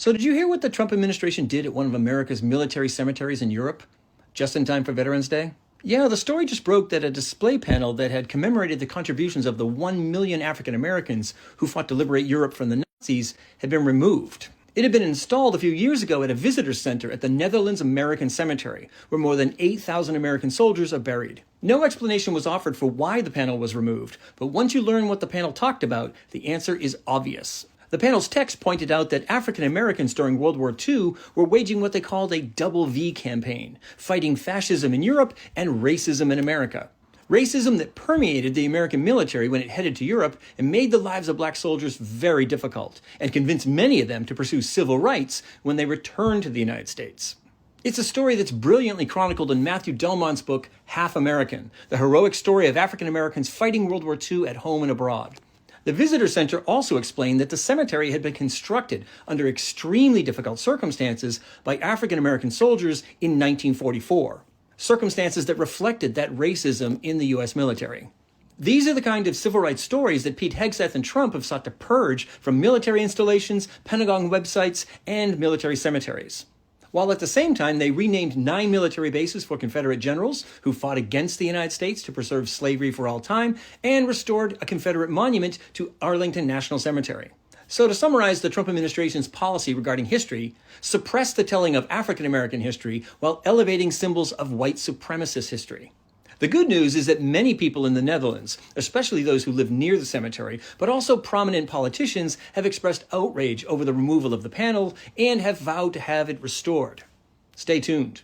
So did you hear what the Trump administration did at one of America's military cemeteries in Europe, just in time for Veterans Day? Yeah, the story just broke that a display panel that had commemorated the contributions of the 1 million African Americans who fought to liberate Europe from the Nazis had been removed. It had been installed a few years ago at a visitor center at the Netherlands American Cemetery, where more than 8,000 American soldiers are buried. No explanation was offered for why the panel was removed, but once you learn what the panel talked about, the answer is obvious. The panel's text pointed out that African Americans during World War II were waging what they called a double V campaign, fighting fascism in Europe and racism in America. Racism that permeated the American military when it headed to Europe and made the lives of black soldiers very difficult, and convinced many of them to pursue civil rights when they returned to the United States. It's a story that's brilliantly chronicled in Matthew Delmont's book, Half American, the heroic story of African Americans fighting World War II at home and abroad. The visitor center also explained that the cemetery had been constructed under extremely difficult circumstances by African American soldiers in 1944. Circumstances that reflected that racism in the U.S. military. These are the kind of civil rights stories that Pete Hegseth and Trump have sought to purge from military installations, Pentagon websites, and military cemeteries. While at the same time, they renamed 9 military bases for Confederate generals who fought against the United States to preserve slavery for all time, and restored a Confederate monument to Arlington National Cemetery. So to summarize the Trump administration's policy regarding history, suppress the telling of African American history while elevating symbols of white supremacist history. The good news is that many people in the Netherlands, especially those who live near the cemetery, but also prominent politicians, have expressed outrage over the removal of the panel and have vowed to have it restored. Stay tuned.